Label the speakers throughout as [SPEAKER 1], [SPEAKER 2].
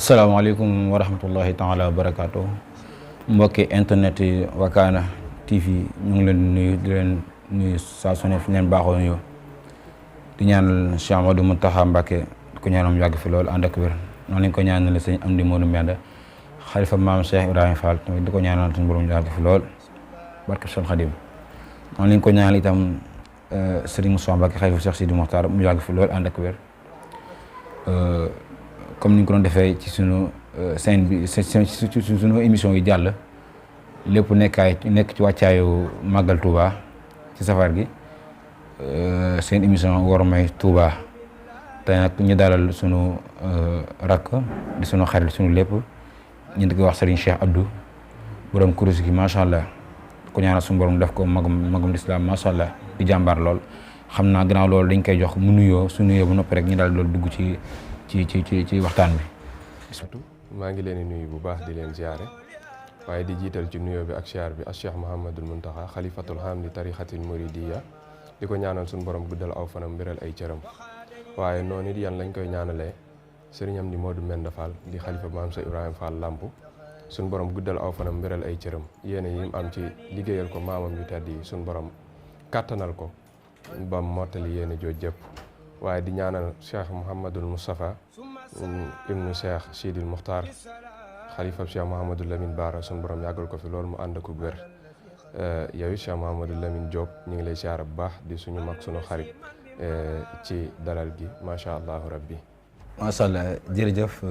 [SPEAKER 1] asalaamaaleykum wa rahmatullahi taala wa barakaatu mbokki internet yi Wakana TV ñu ngi leen di nuyu di leen nuyu saa su ne fi leen baaxoo nuyoo di ñaanal Cheikh Amadou Mountakha Mbacké di ko ñaanal mu yàgg fi loolu ànd ak wér noonu lañ ko ñaanal sëñ Amdi Modou Mbenda xalifa maam Cheikh Ibrahima Fall tamit di ko ñaanal suñu borom yàgg fi lool barke Cheikh Khadim noonu lañ ko ñaanal itam Serigne Moussa Mbacké xalifa Cheikh Sidi Mokhtar mu yàgg fi lool ànd ak wér comme ni ñu ko doon defee ci sunu scène bi sunu émission yi jàll lépp nekk ci wàccaayu màggal Touba ci safar gi seen émission Wormay Touba te nag ñu dalal sunu rakk di sunu xarit sunu lépp ñu di ko wax Serigne Cheikh Abdou borom kurus gi macha allah ku ñaanal sunu borom def ko magum lislaam macha allah di jàmbaar lool xam naa gannaaw loolu dañ koy jox mu nuyoo su nuyoo bu noppi rek ñu daal loolu dugg ci waxtaan bi.
[SPEAKER 2] maa ngi leen di nuyu bu baax di leen ziare waaye di jiital ci nuyoo bi ak ziar bi ak Cheikh Mouhamadul Mountakha xalifatul ham li tarixatil muridiya di ko ñaanal suñu borom guddal aw fanam mbiral ay cëram waaye noonu it yan lañ koy ñaanalee Serigne Amdi Modou Mbenda Fall di xalifa maam Cheikh Ibrahima Fall Lamp suñu borom guddal aw fanam mbiral ay cëram yéene yi am ci liggéeyal ko maamam yu tedd yi suñu borom kàttanal ko ba mottali yéene jooj jëpp waaye di ñaanal Cheikh Mouhamadul Moustapha ibnu Cheikh Sidil Muxtaar xalifa Cheikh Mouhamadul Lamine Bara suñu borom yàggal ko fi loolu mu ànd ak wér yow Cheikh Mouhamadul Lamine Diop ñu ngi lay siyaare bu baax di suñu mag suñu xarit ci dalal gi macha allah rabbi.
[SPEAKER 1] macha allah jërëjëf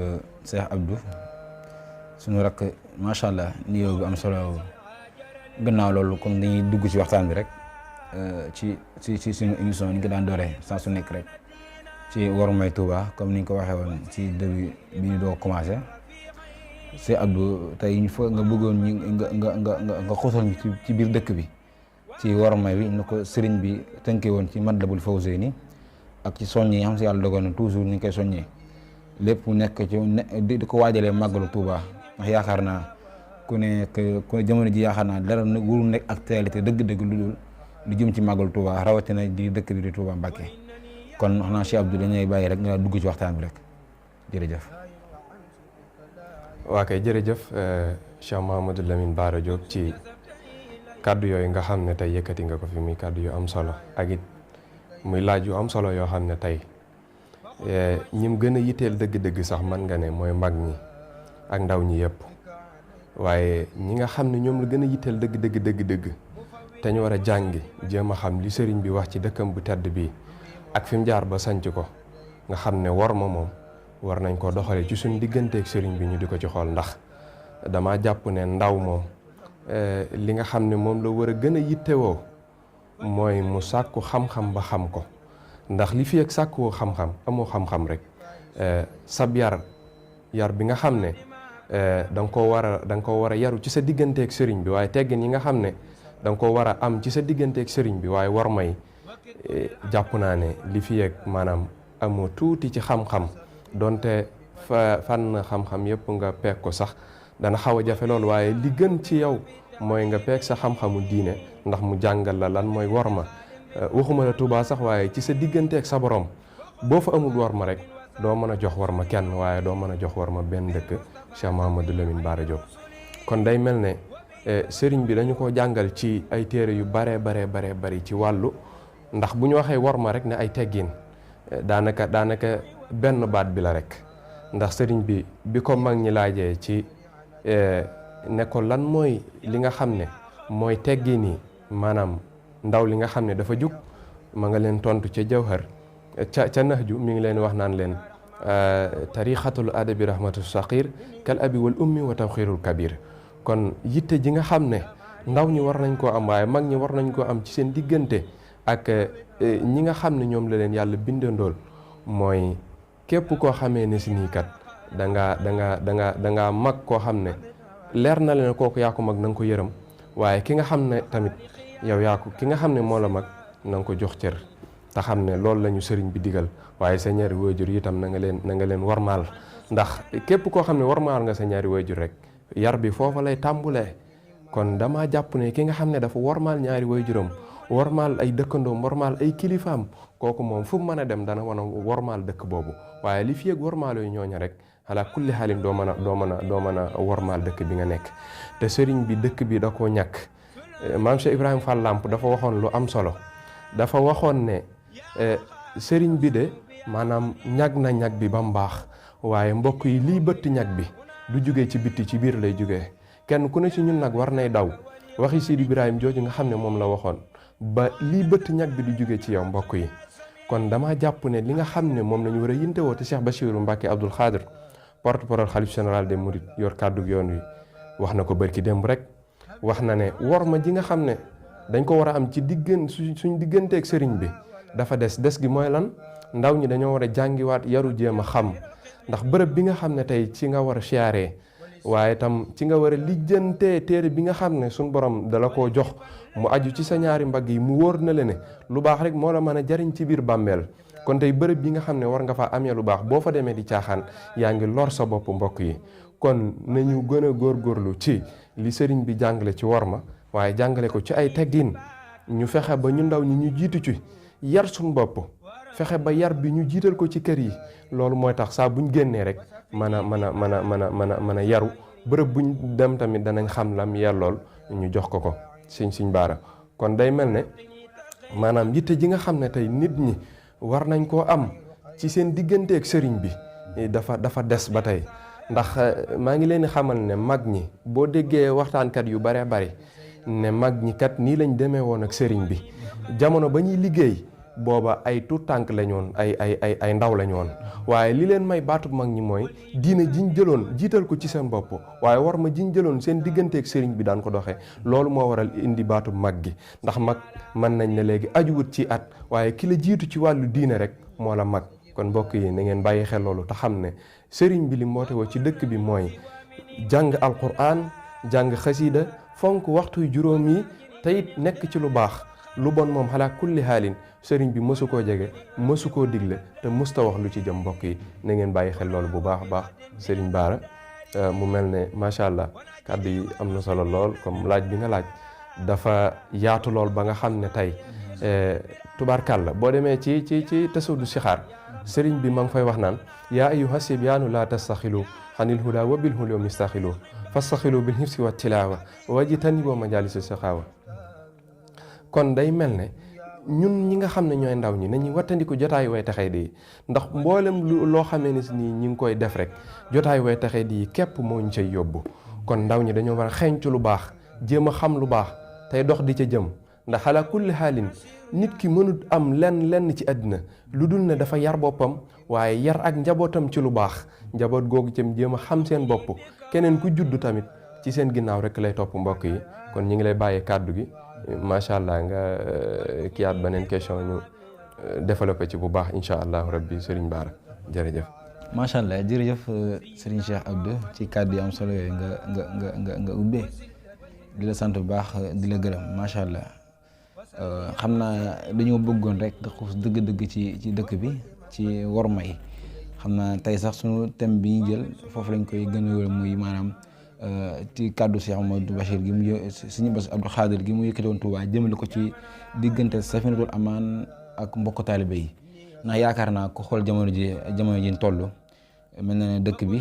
[SPEAKER 1] Cheikh Abdou suñu rakk macha allah nuyoo bu am solo gannaaw loolu comme dañuy dugg ci waxtaan bi rek. ci suñu émission ni ñu ko daan dooree saa su nekk rek ci Wormay Touba comme ni ñu ko waxee woon ci début bi ñu doo commencé c'est Abdou tey ñu fa nga bëggoon nga xóotal ñu ci biir dëkk bi ci Wormay bi ni ko sëriñ bi tënkee woon ci Matlabul Fawzayni ak ci soññi yi xam si yàlla dogal na toujours ni ñu koy soññee lépp nekk ci di ko waajalee màggalu Touba ndax yaakaar naa ku ne jamono ji yaakaar naa dara wurul nekk actualité dëgg-dëgg lu dul lu jëm ci màggal Touba rawatina di dëkk bi di Touba Mbacké kon wax naa Cheikh Abdou dañuy bàyyi rek nga dugg ci waxtaan bi rek jërëjëf.
[SPEAKER 2] waa kay jërëjëf Cheikh Mouhamadou Lamine Bara Diop ci kàddu yooyu nga xam ne tey yëkkati nga ko fi muy kàddu yu am solo ak it muy laaj yu am solo yoo xam ne tey ñim gën a yitteel dëgg-dëgg sax man nga ne mooy mag ñi ak ndaw ñi yëpp waaye ñi nga xam ne ñoom la gën a yitteel dëgg te ñu war a jàngi jéem a xam li sëriñ bi wax ci dëkkam bu tedd bii ak fi mu jaar ba sanc ko nga xam ne worma moom war nañ ko doxale ci suñ digganteeg sëriñ bi ñu di ko ci xool ndax dama jàpp ne ndaw moom li nga xam ne moom la war a gën a yittewoo mooy mu sàkku xam-xam ba xam ko ndax li fi ak sàkkuwoo xam-xam amoo xam-xam rek sab yar bi nga xam ne da nga koo war a yaru ci sa digganteeg sëriñ bi waaye teggin yi nga xam ne da nga ko war a am ci sa digganteeg sëriñ bi waaye war may jàpp naa ne li fi yeeg maanaam amoo tuuti ci xam-xam donte fànn xam-xam yëpp nga peeg ko sax dana xaw a jafe loolu waaye li gën ci yow mooy nga peeg sa xam-xamu diine ndax mu jàngal la lan mooy war ma waxuma la Tuubaa sax waaye ci sa digganteeg sa borom boo fa amul war ma rek doo mën a jox war ma kenn waaye doo mën a jox war ma benn dëkk Cheikh Mouhamadou Lamine Bara Diop kon day mel ne sëriñ bi dañu ko jàngal ci ay téere yu baree bari ci wàllu ndax bu ñu waxee worma rek ne ay teggin daanaka benn baat bi la rek ndax sëriñ bi ko mag ñi laajee ci ne ko lan mooy li nga xam ne mooy teggin yi maanaam ndaw li nga xam ne dafa jug ma nga leen tontu ca jawhar ca Nahju mi ngi leen wax naan leen tarixatul adabi rahmatu saqir kal abi wal ummi wa tawxirul kabir kon yitte ji nga xam ne ndaw ñi war nañ koo am waaye mag ñi war nañ koo am ci seen diggante ak ñi nga xam ne ñoom la leen yàlla bindandool mooy képp koo xamee ne si nii kat da nga mag koo xam ne leer na leen kooku yaa ko mag na nga ko yërëm waaye ki nga xam ne tamit yow ki nga xam ne moo la mag na nga ko jox cër te xam ne loolu la ñu sëriñ bi digal waaye sa ñaari waajur itam na nga leen warmaal ndax képp koo xam ne warmaal nga sa ñaari waajur rek yar bi foofa lay tàmbulee kon dama jàpp ne ki nga xam ne dafa warmaal ñaari waajuram warmaal ay dëkkandoom warmaal ay kilifaam kooku moom fu mu mën a dem dana wan a warmaal dëkk boobu waaye li fi yëg warmaal yooyu ñooña rek ala kulli xaalin doo mën a wormaal dëkk bi nga nekk. te sëriñ bi dëkk bi da koo ñàkk. maam Cheikh Ibrahima Fall Lamp dafa waxoon lu am solo, dafa waxoon ne sëriñ bi de maanaam ñag na ñag bi ba mu baax, waaye mbokk yi lii bëtt ñag bi du jugee ci bitti, ci biir lay jugee. kenn ku ne ci ñun nag war nay daw waxi Sidi Ibrahima jooju nga xam ne moom la waxoon, ba lii bëtt ñag bi du jugee ci yow mbokk yi. kon dama jàpp ne li nga xam ne moom la ñu war a yintewoo te Cheikh Bassirou Mbacké Abdoul Khadr porte-parole khalife général des mourides yor kàddu yoon wi wax na ko bërki démb rek. wax na ne worma ji nga xam ne dañ ko war a am ci suñ digganteeg sëriñ bi dafa des gi mooy lan? ndaw ñi dañoo war a jàngiwaat yaru jéem a xam, ndax bërëb bi nga xam ne tey ci nga war a siyaaree, waaye tam ci nga war a lijjantee téere bi nga xam ne suñ borom dala koo jox mu aju ci sa ñaari mbagg yi, mu wóor na le ne lu baax rek moo la mën a jariñ ci biir bàmmeel. kon tey bërëb bi nga xam ne war nga fa amee lu baax, boo fa demee di caaxaan yaa ngi lor sa bopp mbokk yi. kon nañu gën a góorgóorlu ci li sëriñ bi jàngale ci worma, waaye jàngale ko ci ay teggin. ñu fexe ba ñu ndaw ñi ñu jiitu ci yar suñu bopp, fexe ba yar bi ñu jiital ko ci kër yi. loolu mooy tax saa buñ génnee rek mën a yaru, bërëb buñ dem tamit danañ xam lam yellool ñu jox ko suñ baara. kon day mel ne maanaam yitte ji nga xam ne tey nit ñi war nañ koo am ci seen digganteeg sëriñ bi dafa des ba tey. ndax maa ngi leen di xamal ne mag ñi, boo déggee waxtaankat yu bare bari ne mag ñi kat nii lañ demee woon ak sëriñ bi, jamono ba ñuy liggéey booba ay tuut tànk lañ woon, ay ndaw lañ woon. waaye li leen may baatub mag ñi mooy diine jiñ jëloon jiital ko ci seen bopp, waaye war ma jiñ jëloon seen digganteeg sëriñ bi daan ko doxee. loolu moo waral indi baatub mag gi, ndax mag mën nañ ne léegi ajuwut ci at, waaye ki la jiitu ci wàllu diine rek moo la mag. kon mbokk yi na ngeen bàyyi xel loolu te xam ne sëriñ bi li moote woo ci dëkk bi mooy jàng alquran, jàng xasiida, fonk waxtu juróom yi, te it nekk ci lu baax. lu bon moom xalaa kulli xaalin sëriñ bi mësu koo jege, mësu koo digle, te mësta wax lu ci jëm. mbokk yi na ngeen bàyyi xel loolu bu baax a baax. sëriñ Baara mu mel ne macha allah kàddu yi am na solo lool, comme laaj bi nga laaj dafa yaatu lool ba nga xam ne tey tubaarkàlla boo demee ci tasawudu sixaar sëriñ bi ma ngi fay wax naan yaa ayyuha sibyaanu laa tastaxilu xanil huda wa bil hulum mistaxilu fastaxilu bil hifsi wa tilaawa wajtanibu majalisa saxaawa. kon day mel ne ñun ñi nga xam ne ñooy ndaw ñi nañuy wattandiku jotaayu way taxee di, ndax mboolem loo xamee ne si nii ñi ngi koy def rek jotaayu way taxee di képp moo ñu cay yóbbu. kon ndaw ñi dañoo war a xeeñcu lu baax, jéem a xam lu baax tey dox di ca jëm. ndax xalaa kulli xaalin nit ki mënut am lenn ci àddina lu dul ne dafa yar boppam, waaye yar ak njabootam ci lu baax. njaboot googu cam jéem a xam seen bopp. keneen ku juddu tamit ci seen ginnaaw rek lay topp mbokk yi. kon ñi ngi lay bàyyee kàddu gi macha allah nga kiyaat beneen question ñu développé ci bu baax incha allahu rabbi. Serigne Bara jërëjëf.
[SPEAKER 1] macha allah jërëjëf Serigne Cheikh Abdou ci kàddu yi am solo yooyu nga ubbee. di la sant bu baax di la gërëm macha allah. xam naa dañoo bëggoon rek nga xuus dëgg-dëgg ci dëkk bi ci worma yi. xam naa tey sax sunu thème bi ñu jël foofu lañ koy gën a wér, muy maanaam ci kàddu Cheikh Amadou Bachir gi mu Serigne Bass Abdou Khadr gi mu yëkkati woon Touba jëmale ko ci diggante Safinatul Amaan ak mbokk taalibe yi. ndax yaakaar naa ko xool jamono ji toll mel na ne dëkk bi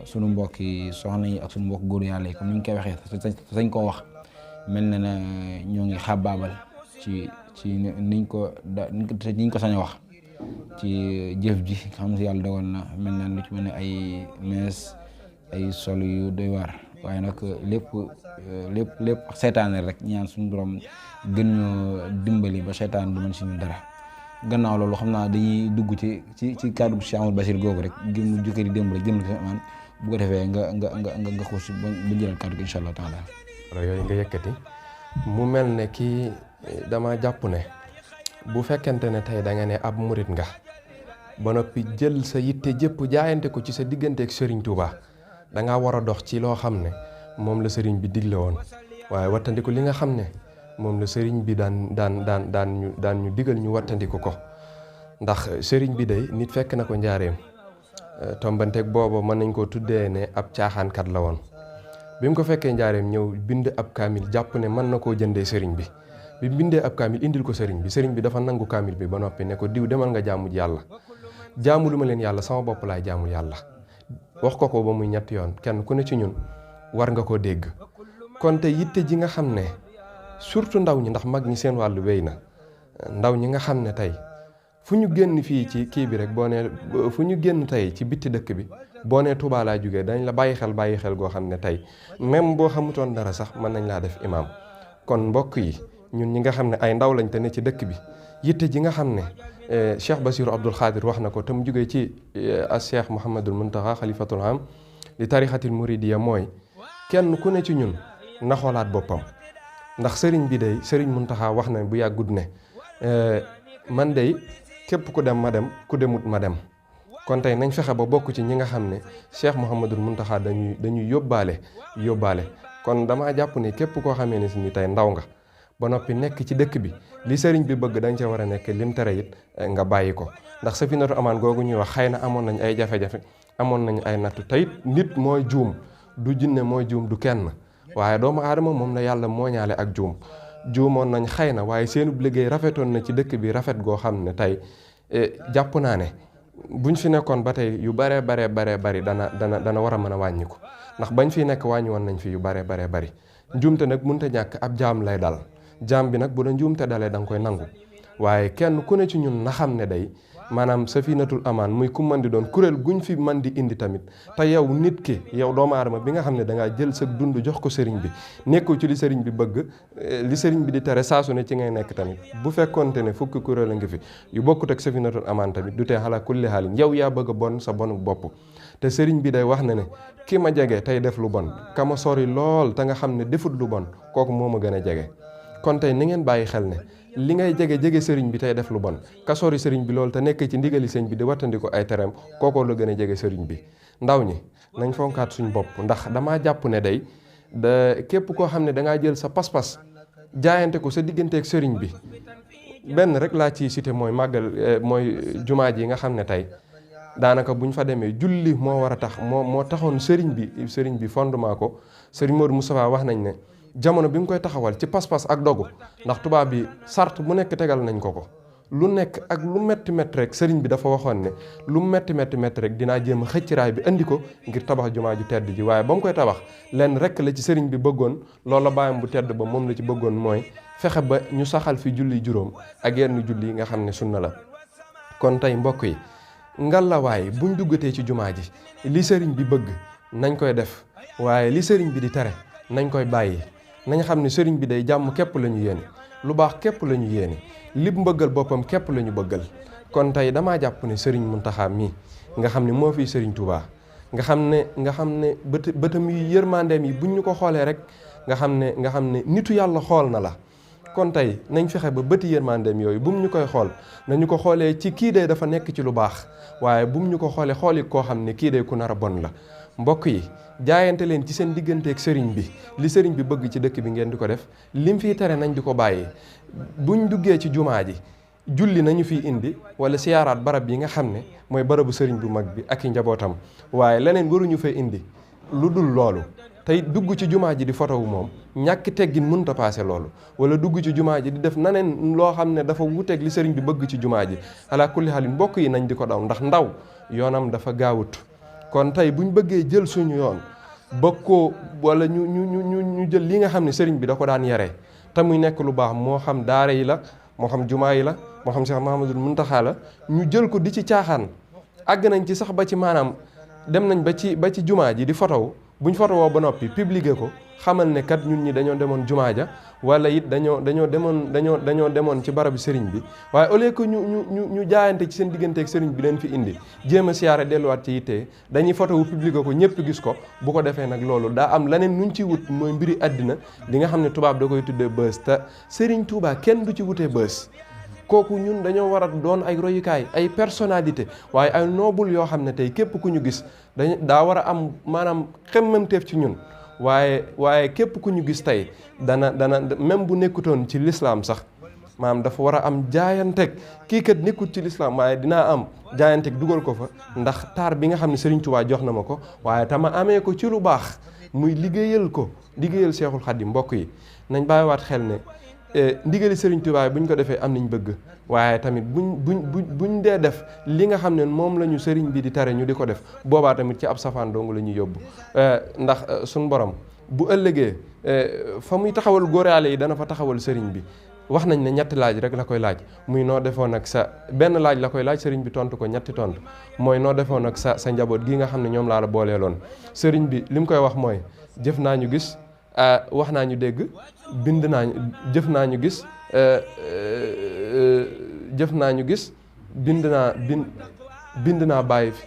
[SPEAKER 1] sunu mbokk yi soxna yi ak sunu mbokk góor yàlla yi comme ni ñu koy waxee sañ koo wax mel na ne ñoo ngi xabaabal ci niñ ko sañ a wax ci jëf ji xam si yàlla dogal na mel na lu ci mel ne ay mees ay sol yu doy waar, waaye nag lépp seytaane rek ñaan suñu borom gën ñoo dimbali ba seytaan du mën suñu dara. gannaaw loolu xam naa dañuy dugg ci kàddu Cheikh Amadou Bachir googu rek ngir mu jukkee di démb rek jëm ko man bu ko defee nga xuus ba jëlal kàddu gi incha allah taala.
[SPEAKER 2] yooyu nga yëkkati mu mel ne kii dama jàpp ne bu fekkente ne tey da nga ne ab murit nga ba noppi jël sa yitte jëpp jaayante ko ci sa digganteeg Serigne Touba da ngaa war a dox ci loo xam ne moom la Serigne bi digle woon, waaye wattandiku li nga xam ne moom la sëriñ bi daan ñu digal ñu wattandiku ko. ndax sëriñ bi day nit fekk na ko njaareem tombanteeg booba mën nañ koo tuddee ne ab caaxaankat la woon. bi mu ko fekkee njaareem ñëw bind ab kaamil jàpp ne mën na koo jëndee sëriñ bi bindee ab kaamil indil ko sëriñ bi dafa nangu kaamil bi ba noppi ne ko diw demal nga jaamu yàlla. jaamu lu ma leen yàlla sama bopp laay jaamul yàlla. wax ko ba muy ñetti yoon kenn ku ne ci ñun war nga ko dégg. kon te yitte ji nga xam ne surtout ndaw ñi, ndax mag ñi seen wàllu wéy na, ndaw ñi nga xam ne tey fu ñu génn fii ci kii bi rek boo nee fu ñu génn tey ci bitti dëkk bi boo nee Touba laa jógee dañ la bàyyi xel goo xam ne tey même boo xamutoon dara sax mën nañ laa def imaam. kon mbokk yi ñun ñi nga xam ne ay ndaw lañ te ne ci dëkk bi, yitte ji nga xam ne Cheikh Bassirou Abdoul Khadir wax na ko te mu jógee ci Cheikh Mouhamadul Muntaxa xalifatul am li tarixatil muridiya mooy kenn ku ne ci ñun na xoolaat boppam. ndax sëriñ bi day sëriñ Muntaxa wax na bu yàggut ne man day képp ku dem ma dem, ku demut ma dem. kon tey nañ fexe ba bokk ci ñi nga xam ne Cheikh Mouhamadul Muntaxa dañuy yóbbaale. kon damaa jàpp ne képp koo xamee ne si ni tey ndaw nga ba noppi nekk ci dëkk bi, li sëriñ bi bëgg da nga ca war a nekk, lim tere it nga bàyyi ko. ndax Safinatu Amaan googu ñuy wax xëy na amoon nañ ay jafe-jafe, amoon nañ ay nattu, teyit nit mooy juum, du jinne mooy juum, du kenn, waaye doomu aadama moom la yàlla mooñaale ak juumoon nañ xëy na, waaye seenub liggéey rafetoon na ci dëkk bi rafet goo xam ne tey jàpp naa ne buñ fi nekkoon ba tey yu baree bari dana war a mën a wàññiku. ndax bañ fi nekk wàññi woon nañ fi yu baree bari. njuumte nag mënta ñàkk, ab jaam lay dal. jaam bi nag bu la njuumte dalee da nga koy nangu, waaye kenn ku ne ci ñun na xam ne day maanaam Safinatul Amaan muy ku mën di doon kuréel guñ fi mën di indi tamit, te yow nit ki, yow doomu aadama bi nga xam ne dangaa jël sa dund jox ko sëriñ bi, nekkul ci li sëriñ bi bëgg, li sëriñ bi di tere saasu ne ci ngay nekk tamit. bu fekkonte ne fukki kuréel a ngi fi yu bokkut ak Safinatul Amaan tamit, du tee xalaa kulli xaalin yow yaa bëgg a bon sa bonu bopp. te sëriñ bi day wax na ne ki ma jege tey def lu bon, ka ma sori lool te nga xam ne defut lu bon, kooku moo ma gën a jege. kon tey ni ngeen bàyyi xel ne li ngay jege sëriñ bi tey def lu bon, ka sori sëriñ bi loolu te nekk ci ndigali sëriñ bi di wattandiko ay tereem, kookoo la gën a jege sëriñ bi. ndaw ñi nañ fonkaat suñ bopp, ndax damaa jàpp ne day képp koo xam ne dangaa jël sa pas-pas jaayante ko sa digganteeg sëriñ bi. benn rek laa ciy cité mooy màggal, mooy jumaa ji nga xam ne tey daanaka buñ fa demee julli moo war a tax moo taxoon sëriñ bi fondement ko. sëriñ Modou Moustapha wax nañ ne jamono bi mu koy taxawal ci pas-pas ak dogu, ndax tubaab bi sart mu nekk tegal nañ ko lu nekk ak lu metti rek sëriñ bi dafa waxoon ne lu metti rek dinaa jéem a xëcc raay bi andi ko ngir tabax jumaa ju tedd ji. waaye ba mu koy tabax lenn rek la ci sëriñ bi bëggoon, loola baayam bu tedd ba moom la ci bëggoon, mooy fexe ba ñu saxal fi julli juróom ak yenn julli yi nga xam ne sunna la. kon tey mbokk yi ngallaawaay buñ duggatee ci jumaa ji, li sëriñ bi bëgg nañ koy def, waaye li sëriñ bi di tere nañ koy bàyyi. nañ xam ne sëriñ bi day jàmm képp la ñu yéene, lu baax képp la ñu yéene, lépp mbëggal boppam képp la ñu bëggal. kon tey damaa jàpp ne sëriñ Muntaxa mii nga xam ne moo fi sëriñ Touba, nga xam ne bëtam yi yërmandeem yi buñ ñu ko xoolee rek nga xam ne nitu yàlla xool na la. kon tey nañ fexe ba bëti yërmandeem yooyu bu mu ñu koy xool nañu ko xoolee ci kii de dafa nekk ci lu baax, waaye bu mu ñu ko xoolee xooli koo xam ne kii de ku nar a bon la. mbokk yi jaayante leen ci seen digganteeg sëriñ bi, li sëriñ bi bëgg ci dëkk bi ngeen di ko def, lim fiy tere nañ di ko bàyyi. buñ duggee ci jumaa ji julli nañu fiy indi wala siyaaraat barab yi nga xam ne mooy barabu sëriñ bu mag bi ak i njabootam, waaye leneen waruñu fay indi lu dul loolu. tey dugg ci jumaa ji di fotowu moom ñàkk teggin mënta paase loolu, wala dugg ci jumaa ji di def naneen loo xam ne dafa wuteeg li sëriñ bi bëgg ci jumaa ji. ala kulli xaalin mbokk yi nañ di ko daw, ndax ndaw yoonam dafa gaawut. kon tey buñ bëggee jël suñu yoon bëgg koo wala ñu jël li nga xam ne sëriñ bi da ko daan yaree te muy nekk lu baax, moo xam daara yi la, moo xam jumaa yi la, moo xam Cheikh Mahamadul Muntaxa la, ñu jël ko di ci caaxaan. àgg nañ ci sax ba ci maanaam dem nañ ba ci jumaa ji di fotow, buñ fotowoo ba noppi publier ko, xamal ne kat ñun ñi dañoo demoon jumaa ja, wala it dañoo demoon ci barabu sëriñ bi. waaye au lieu que ñu jaayante ci seen digganteeg sëriñ bi leen fi indi, jéem a siyaare delluwaat ci yitte, dañuy fotowu publier ko ñëpp gis ko. bu ko defee nag loolu daa am leneen nuñ ci wut, mooy mbiri àddina li nga xam ne tubaab da koy tuddee bës, te sëriñ Tuubaa kenn du ci wutee bës. kooku ñun dañoo war a doon ay royukaay, ay personnalité, waaye ay noble yoo xam ne tey képp ku ñu gis daa war a am maanaam xemmemteef ci ñun. waaye képp ku ñu gis tey dana même bu nekkutoon ci lislaam sax maanaam dafa war a am jaayanteeg kii kat nekkut ci lislaam, waaye dinaa am jaayanteeg dugal ko fa, ndax taar bi nga xam ne Serigne Touba jox na ma ko, waaye tama amee ko ci lu baax, muy liggéeyal Seexul Xadiim. mbokk yi nañ bàyyiwaat xel ne ndigali Serigne Touba buñ ko defee am nañ bëgg waaye tamit buñ dee def li nga xam ne moom la ñu Serigne bi di tere ñu di ko def boobaa tamit ci ab safaan dong la ñuy yóbbu ndax suñ borom bu ëllëgee fa muy taxawal góoraale yi dana fa taxawal Serigne bi. wax nañ ne ñetti laaj rek la koy laaj muy noo defoon ak sa benn laaj la koy laaj sëriñ bi tontu ko ñetti tontu mooy noo defoon ak sa njaboot gi nga xam ne ñoom laa la booleeloon sëriñ bi li mu koy wax mooy jëf naa ñu gis wax naa ñu dégg bind naa jëf naa ñu gis jëf naa ñu gis bind naa bàyyi fi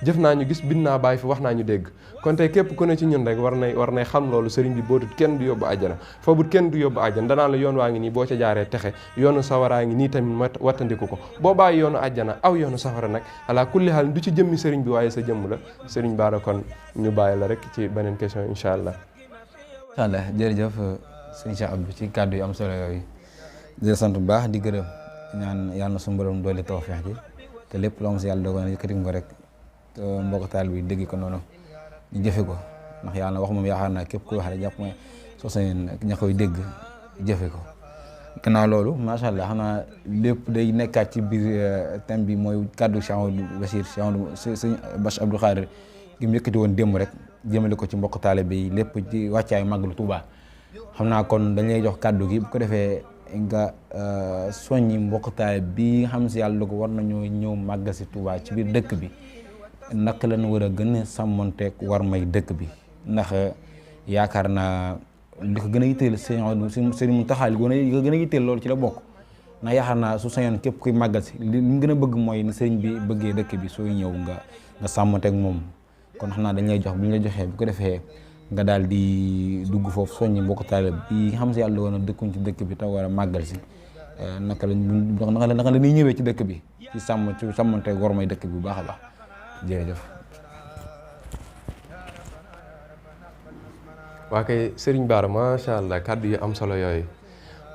[SPEAKER 2] jëf naa ñu gis bind naa bàyyi fi wax naa ñu dégg kon tey képp ku ne ci ñun rek war nay xam loolu sëriñ bi bootut kenn du yóbbu àjjana foobut kenn du yóbbu àjjana danaa la yoon waa ngi nii boo ca jaaree texe yoonu sawaraa ngi nii tamit wattandiku ko boo bàyyi yoonu àjjana aw yoonu safara nag ala kulli haal du ci jëmmi sëriñ bi waaye sa jëmm la sëriñ Bara kon ñu bàyyi la rek ci beneen question incha allah.
[SPEAKER 1] incha allah jërëjëf sëñ Cheikh Abdou ci kàddu yu am solo yooyu di la sant bu baax di gërëm ñaan yàlla na suñu borom doole tawfeex ji te lépp loo am si yàlla dogal na yëkkati ko rek mbokk taal bi dégg ko noonu ñu jëfe ko ndax yàlla wax moom yaakaar naa képp kuy wax rek jàpp mooy soo sañoon ña koy dégg jëfe ko gannaaw loolu macha allah xanaa lépp day nekkaat ci biir thème bi mooy kàddu Cheikh Amadou Bachir Cheikh Amadou sëñ Bass Abdou Khadre gi mu yëkkati woon démb rek jëmale ko ci mbokk taalibe yi lépp ci wàccaayu màggalu Touba xam naa kon dañ lay jox kàddu gi bu ko defee nga soññi mbokk taalibe bi nga xam si yàlla ko war nañoo ñëw màggal si Touba ci biir dëkk bi naka lañ war a gën a sàmmonteeg war may dëkk bi ndax yaakaar naa li ko gën a yitteel sëñ Mountakha li ko gën a yitteel loolu ci la bokk ndax yaakaar naa su sañoon képp kuy màggal si li mu gën a bëgg mooy ni sëriñ bi bëggee dëkk bi sooy ñëw nga sàmmonteeg moom kon xam naa dañ lay jox bu ñu la joxee bu ko defee nga daal di dugg foofu soññi mbokk taalibe bi nga xam si yàlla woon a dëkkuñ ci dëkk bi te war a màggal si naka la ñuy ñëwee ci dëkk bi ci sàmmonteeg war may dëkk bi bu baax a baax jërëjëf.
[SPEAKER 2] waa kay Serigne Bara macha allah kàddu yu am solo yooyu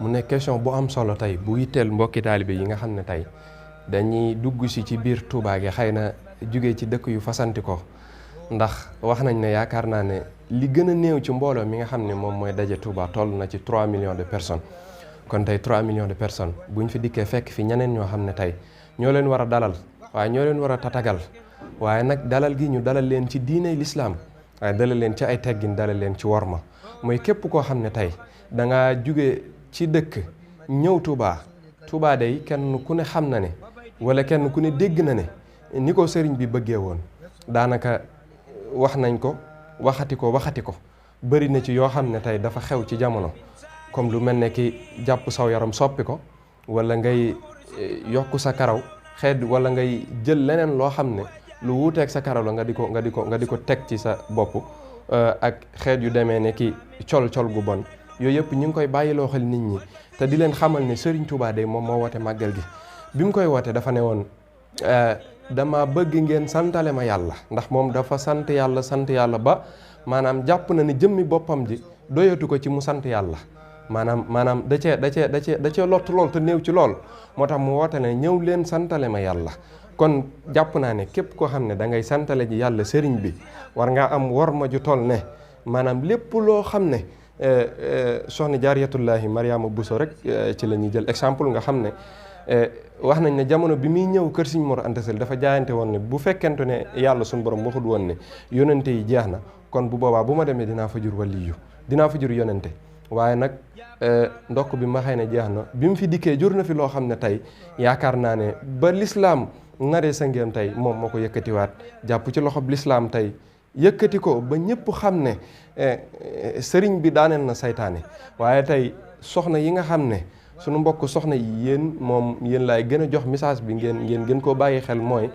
[SPEAKER 2] mu nekk question bu am solo tey bu yitteel mbokki taalibe yi nga xam ne tey dañuy dugg si ci biir Touba gi xëy na jóge ci dëkk yu fasanti ko ndax wax nañ ne yaakaar naa ne li gën a néew ci mbooloo mi nga xam ne moom mooy daje Touba toll na ci 3 millions de personnes kon tey 3 millions de personnes buñ fi dikkee fekk fi ñeneen ñoo xam ne tey ñoo leen war a dalal waaye ñoo leen war a tatagal waaye nag dalal gi ñu dalal leen ci diiney lislaam waaye dalal leen ci ay teggin dalal leen ci worma mooy képp koo xam ne tey da nga jóge ci dëkk ñëw Touba day kenn ku ne xam na ne wala kenn ku ne dégg na ne ni ko sëriñ bi bëggee woon daanaka wax nañ ko waxati ko bëri na ci yoo xam ne tey dafa xew ci jamono comme lu mel ne ki jàpp saw yaram soppi ko wala ngay yokk sa karaw xeet wala ngay jël leneen loo xam ne lu wuuteeg sa karaw la nga di ko teg ci sa bopp ak xeet yu demee ne ki col gu bon yooyu yëpp ñu ngi koy bàyyiloo xel nit ñi te di leen xamal ne Serigne Touba de moom moo woote màggal gi bi mu koy woote dafa ne woon dama bëgg ngeen santale ma yàlla ndax moom dafa sant yàlla ba maanaam jàpp na ne jëmmi boppam ji doyatu ko ci mu sant yàlla maanaam da cee lott lool te néew ci lool moo tax mu woote ne ñëw leen santale ma yàlla kon jàpp naa ne képp koo xam ne da ngay santale ji yàlla sëriñ bi war ngaa am war ma ju toll ne maanaam lépp loo xam ne soxna jaariyatullahi Mariama Bousso rek ci la ñuy jël exemple nga xam ne wax nañ ne jamono bi muy ñëw kër Sëriñ Mor Anta Sali dafa jaayante woon ne bu fekkente ne yàlla suñu borom waxul woon ne yonente yi jeex na kon bu boobaa bu ma demee dinaa fa jur waliyu dinaa fa jur yonente waaye nag ndokk bi ma xëy ne jeex na bi mu fi dikkee jur na fi loo xam ne tey yaakaar naa ne ba lislaam naree sa ngéem tey moom moo ko yëkkatiwaat jàpp ci loxob lislaam tey yëkkati ko ba ñëpp xam ne sëriñ bi daaneel na saytaane waaye tey soxna yi nga xam ne sunu mbokk soxna yi yéen laay gën a jox message bi ngeen gën koo bàyyi xel mooy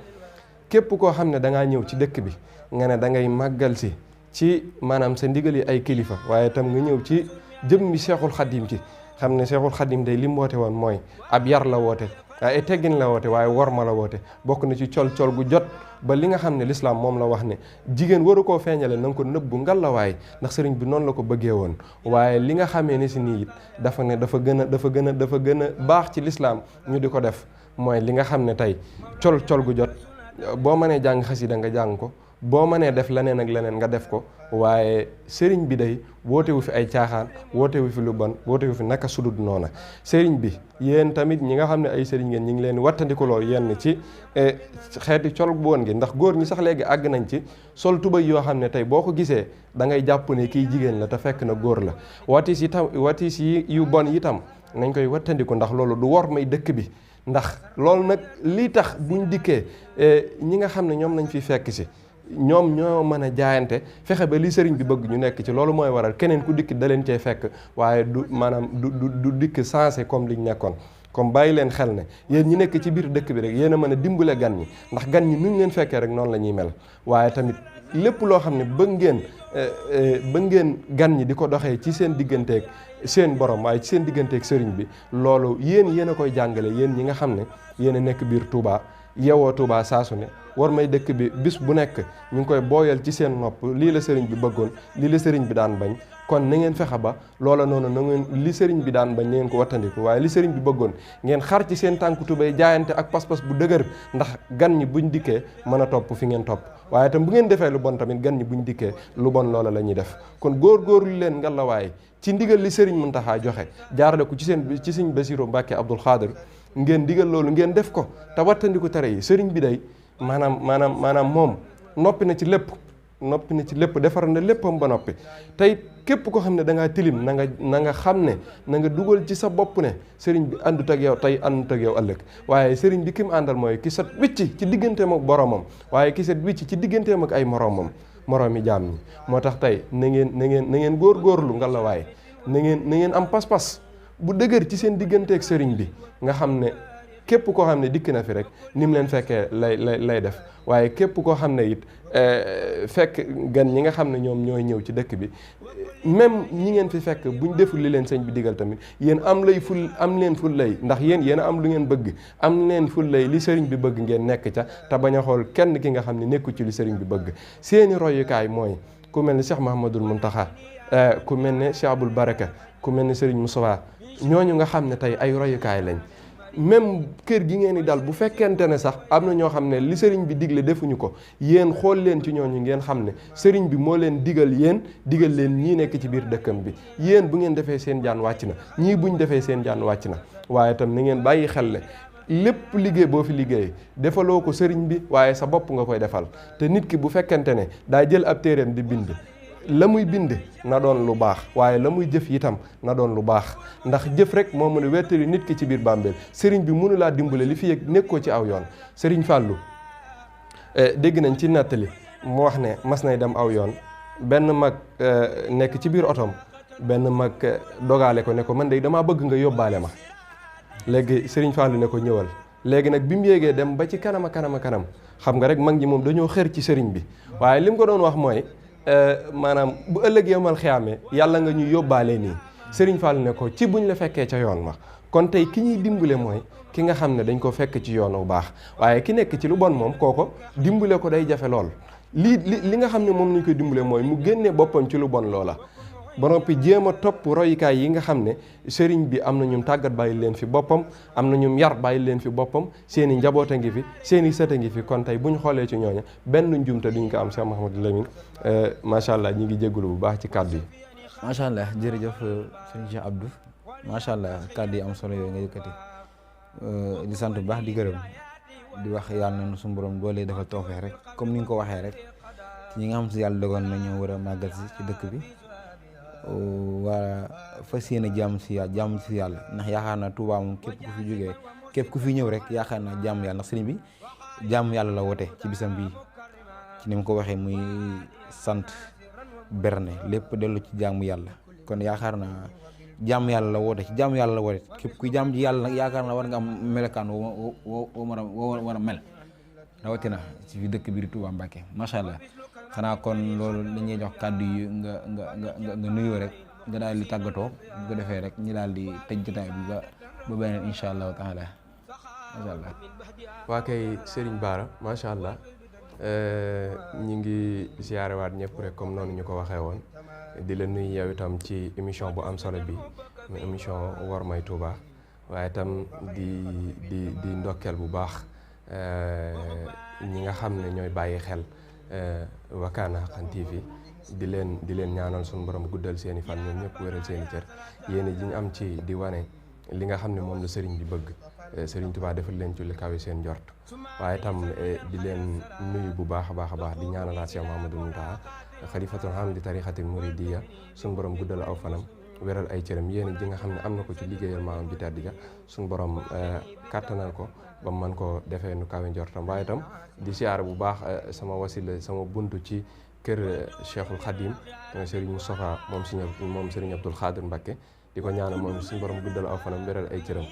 [SPEAKER 2] képp koo xam ne da ngaa ñëw ci dëkk bi nga ne da ngay màggal si ci maanaam sa ndigali ay kilifa waaye tam nga ñëw ci jëmmi Seexul Xadim ci xam ne Seexul Xadim day li mu woote woon mooy ab yar la woote waaye teggin la woote waaye worma la woote bokk na ci col gu jot ba li nga xam ne lislaam moom la wax ne jigéen waru koo feeñale na nga ko nëbbu ngalawaay ndax sëriñ bi noonu la ko bëggee woon waaye li nga xamee ne si nii it dafa gën a baax ci lislaam ñu di ko def mooy li nga xam ne tey col gu jot boo mënee jàng xasida nga jàng ko boo mënee def leneen ak leneen nga def ko waaye sëriñ bi day wootewu fi ay caaxaan wootewu fi lu bon wootewu fi naka sudut noona sëriñ bi yéen tamit ñi nga xam ne ay sëriñ ngeen ñi ngi leen wattandikuloo yenn ci xeeti col bu woon gi ndax góor ñi sax léegi àgg nañ ci sol tubay yoo xam ne tey boo ko gisee da ngay jàpp ne kii jigéen la te fekk na góor la watis yi yu bon yi tam nañ koy wattandiku ndax loolu du wor may dëkk bi ndax loolu nag lii tax buñ dikkee ñi nga xam ne ñoom nañ fi fekk si ñoom ñoo mën a jaayante fexe ba li sëriñ bi bëgg ñu nekk ci loolu mooy waral keneen ku dikk da leen cee fekk waaye du maanaam du dikk sensé comme liñ nekkoon comme bàyyi leen xel ne yéen ñi nekk ci biir dëkk bi rek yéen a mën a dimbale gan ñi ndax gan ñi nuñ leen fekkee rek noonu la ñuy mel waaye tamit lépp loo xam ne bëgg ngeen gan ñi di ko doxee ci seen digganteeg seen borom waaye ci seen digganteeg sëriñ bi loolu yéen a koy jàngale yéen ñi nga xam ne yéen a nekk biir Touba yeewoo Touba saasu ne war may dëkk bi bis bu nekk ñu ngi koy booyal ci seen nopp lii la sëriñ bi bëggoon lii la sëriñ bi daan bañ kon na ngeen fexe ba loola noonu na ngeen li sëriñ bi daan bañ na ngeen ko wattandiku waaye li sëriñ bi bëggoon ngeen xar ci seen tànku tubay jaayante ak pas-pas bu dëgër ndax gan ñi buñ dikkee mën a topp fi ngeen topp waaye tam bu ngeen defee lu bon tamit gan ñi buñ dikkee lu bon loola la ñuy def kon góor-góorlu leen ngalawaay ci ndigal li sëriñ Muntaxa joxe jaarale ko ci sëriñ Basiru Mbàkke Abdul Xaadir ngeen digal loolu ngeen def ko te wattandiku tere yi sëriñ bi day maanaam moom noppi na ci lépp defar na léppam ba noppi tey képp ko xam ne da ngaa tilim na nga xam ne na nga dugal ci sa bopp ne sëriñ bi àndut ak yow tey àndut ak yow ëllëg waaye sëriñ bi ki mu àndal mooy ki set wicc ci digganteem ak boromam waaye ki set wicc ci digganteem ak ay moroomi jaam ñi moo tax tey na ngeen góorgóorlu nga la waaye na ngeen am pas-pas bu dëgër ci seen digganteeg sëriñ bi nga xam ne képp koo xam ne dikk na fi rek ni mu leen fekkee lay def waaye képp koo xam ne it fekk gan ñi nga xam ne ñoom ñooy ñëw ci dëkk bi même ñi ngeen fi fekk buñ deful li leen sëñ bi digal tamit yéen am leen ful lay ndax yéen a am lu ngeen bëgg am leen ful lay li sëriñ bi bëgg ngeen nekk ca te bañ a xool kenn ki nga xam ne nekku ci li sëriñ bi bëgg seeni royukaay mooy ku mel ni Cheikh Mahamadul Muntaxa ku mel ne Cheikh Abul Baraka ku mel ni sëriñ Moustapha ñooñu nga xam ne tey ay royukaay lañ même kër gi ngeen di dal bu fekkente ne sax am na ñoo xam ne li sëriñ bi digle defuñu ko yéen xool leen ci ñooñu ngeen xam ne sëriñ bi moo leen digal leen ñii nekk ci biir dëkkam bi yéen bu ngeen defee seen jaan wàcc na ñii buñ defee seen jaan wàcc na waaye itam na ngeen bàyyi xel ne lépp liggéey boo fi liggéey defaloo ko sëriñ bi waaye sa bopp nga koy defal te nit ki bu fekkente ne daa jël ab téereem di bind la muy bind na doon lu baax waaye la muy jëf itam na doon lu baax ndax jëf rek moo mën a wettali nit ki ci biir bàmbeel sëriñ bi mënu laa dimbale li fi yëg nekkoo ci aw yoon sëriñ Fàllu dégg nañ ci nettali mu wax ne mas nay dem aw yoon benn mag nekk ci biir otom benn mag dogaale ko ne ko man de damaa bëgg nga yóbbaale ma léegi sëriñ Fàllu ne ko ñëwal léegi nag bi mu yéegee dem ba ci kanam xam nga rek mag ñi moom dañoo xër ci sëriñ bi waaye li mu ko doon wax mooy maanaam bu ëllëg yomal xiyaame yàlla nga ñu yóbbaale nii Serigne Fall ne ko ci buñ la fekkee ca yoon ma kon tey ki ñuy dimbale mooy ki nga xam ne dañ ko fekk ci yoon bu baax waaye ki nekk ci lu bon moom kooko dimbale ko day jafe lool li nga xam ne moom lañ koy dimbale mooy mu génne boppam ci lu bon loola ba noppi jéem a topp royukaay yi nga xam ne sëriñ bi am na ñum tàggat bàyyi leen fi boppam am na ñum yar bàyyi leen fi boppam seen i njaboot a ngi fi seen i sët a ngi fi kon tey bu ñu xoolee ci ñooña benn njumte duñ ko am Cheikh Mouhamadou Lamine macha allah ñi ngi jégalu bu baax ci kàddu yi.
[SPEAKER 1] macha allah jërëjëf sëñ Cheikh Abdou macha allah kàddu yi am solo yooyu nga yëkkati di sant bu baax di gërëm di wax yàlla na suñu borom doole dafa toofee rek comme ni nga ko waxee rek ci ñi nga xam si yàlla dogoon na ñoo war a màggal si ci dëkk bi. waa fas yéene jàmm si yàlla ndax yaakaar naa Touba moom képp ku fi jógee képp ku fi ñëw rek yaakaar naa jàmm yàlla ndax sëriñ bi jàmm yàlla la woote ci bisam bii ci ni mu ko waxee muy sant berne lépp dellu ci jàmm yàlla kon yaakaar naa jàmm yàlla la woote ci jàmm yàlla la woote képp kuy jàmm ji yàlla nag yaakaar naa war nga am melekaan woo war a mel rawatina ci fi dëkk biir Touba Mbacké macha allah. xanaa kon loolu dañuy jox kàddu yi nga nuyoo rek nga daal di tàggatoo bu ko defee rek ñu daal di tëj jotaay bi ba beneen incha allahu taala macha allah.
[SPEAKER 2] waa kay Serigne Bara macha allah ñi ngi ziyaarewaat ñëpp rek comme noonu ñu ko waxee woon di la nuyu yow itam ci émission bu am solo bi mu émission Wormay Touba waaye itam di ndokkeel bu baax ñi nga xam ne ñooy bàyyi xel. Wakana Haqqan TV di leen ñaanal suñu borom guddal seeni fan ñoom ñëpp wéral seeni cër yéen ji ñu am ci di wane li nga xam ne moom la sëriñ bi bëgg sëriñ Tuubaa defal leen ci lu kawe seen njort waaye tam di leen nuyu bu baax a baax di ñaanalaat Cheikh Mouhamadou Mountakha xalifatul aam di tarixatil muridiyya suñu borom guddal aw fanam wéral ay cëram yéen ji nga xam ne am na ko ci liggéeyal maamam ji tedd ja suñu borom kàttanal ko ba man koo defee nu kawe njortam waaye itam di siyaare bu baax sama wasila sama buntu ci kër Cheikhul Khadim Serigne Moustapha moom Serigne Abdoul Khadir Mbacké di ko ñaanal moom suñu borom guddal aw fanam wéral ay cëram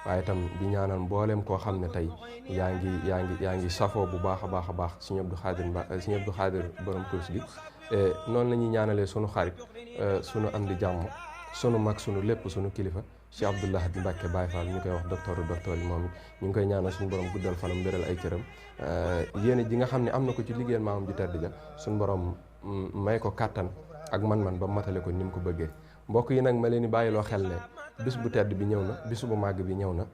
[SPEAKER 2] waaye itam di ñaanal mbooleem koo xam ne tey yaa ngi safoo bu baax a baax Serigne Abdou Khadir borom course bi noonu la ñuy ñaanalee sunu xarit sunu am di jàmm sunu mag sunu lépp sunu kilifa Cheikh Abdoul Ahad Mbacké Baye Fall ñu koy wax docteur yi moom it ñu ngi koy ñaanal suñu borom guddal fanam wéral ay cëram yéene ji nga xam ne am na ko ci liggéeyal maamam ji tedd ja suñu borom may ko kàttan ak man-man ba matale ko ni mu ko bëggee mbokk yi nag ma leen di bàyyiloo xel ne bis bu tedd bi ñëw na bis bu màgg bi ñëw na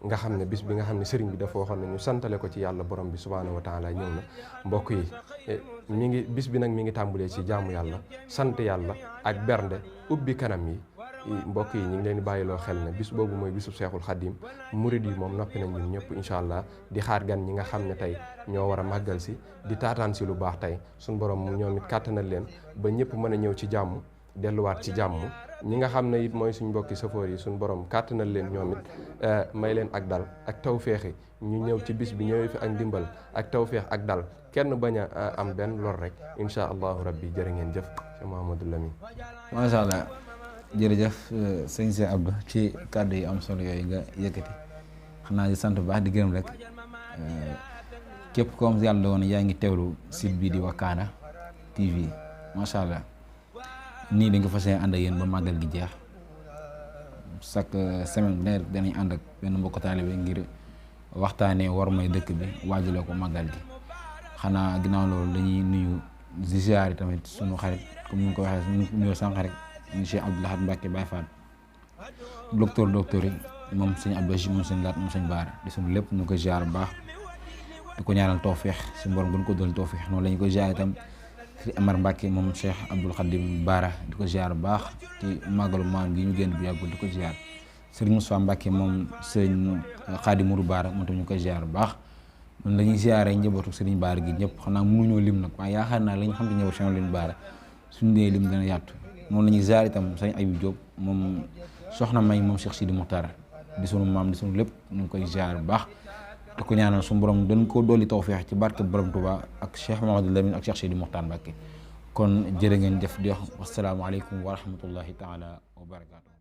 [SPEAKER 2] nga xam ne bis bi nga xam ne sëriñ bi dafa waxoon ne ñu santale ko ci yàlla borom bi subhaanahu wa taala ñëw na mbokk yi bis bi nag mi ngi tàmbulee ci jaamu yàlla sant yàlla ak bernde ubbi kanam yi mbokk yi ñu ngi leen di bàyyiloo xel ne bis boobu mooy bisu Seexul Xadim murid yi moom noppi nañ ñun ñëpp incha allah di xaar gan ñi nga xam ne tey ñoo war a màggal si di taataan si lu baax tey suñu borom ñoom it kàttanal leen ba ñëpp mën a ñëw ci jàmm delluwaat ci jàmm ñi nga xam ne it mooy suñ mbokki safoor yi suñu borom kàttanal leen ñoom it may leen ak dal ak tawféexi ñu ñëw ci bis bi ñëwee fi ak ndimbal ak tawféex ak dal kenn bañ a am benn lor rek incha allahu rabbi jërë ngeen jëf Cheikh Mouhamadou Lamine.
[SPEAKER 1] macha allah jërëjëf sëñ Cheikh Abdou ci kàddu yi am solo yooyu nga yëkkati xanaa di sant bu baax di gërëm rek képp ko am yàlla woon yaa ngi teewlu site bi di Wakana TV macha allah. nii dañ ko fas yéene ànd ak yéen ba màggal gi jeex chaque semaine bu nekk danañ ànd ak benn mbokk taalibe ngir waxtaanee war may dëkk bi waajale ko màggal gi xanaa ginnaaw loolu dañuy nuyu di ziyaare tamit sunu xarit comme ni nga ko waxee suñu nuyoo sànq rek Cheikh Abdoul Ahad Mbacké Baye Fall docteur yi moom sëñ Abdou moom sëñ Laat moom sëñ Baara di suñu lépp ñu ko ziyaar bu baax di ko ñaanal tawfeex suñu borom gën ko doon tawfeex noonu la ñu koy ziyaare itam Sëriñ Amar Mbacké moom Cheikh Abdoul Khadim Baara di ko ziar bu baax ci màggalu maam gi ñu génn bu yàggul di ko ziar Sëriñ Moussa Mbacké moom Sëriñ Khadim Mourou Baara moom tam ñu koy ziar bu baax noonu la ñuy ziaree njabootu Sëriñ Baara gi ñëpp xanaa mënuñoo lim nag waaye yaakaar naa la ñu xam te njabootu Cheikh Leen Baara suñu dee lim dana yàttu noonu la ñuy ziar itam Sëriñ Ayib Diop moom soxna May moom Cheikh Sidi Moukhtar di sunu maam di sunu lépp ñu ngi koy ziar bu baax di ko ñaanal suñu borom dañ ko dolli tawfeex ci barke borom Touba ak Cheikh Mouhamadou Lamine ak Cheikh Sidi Moukhtar Mbacké kon jërë ngeen jëf di wax wasalaamaaleykum wa rahmatullahi taala wa barakaatu.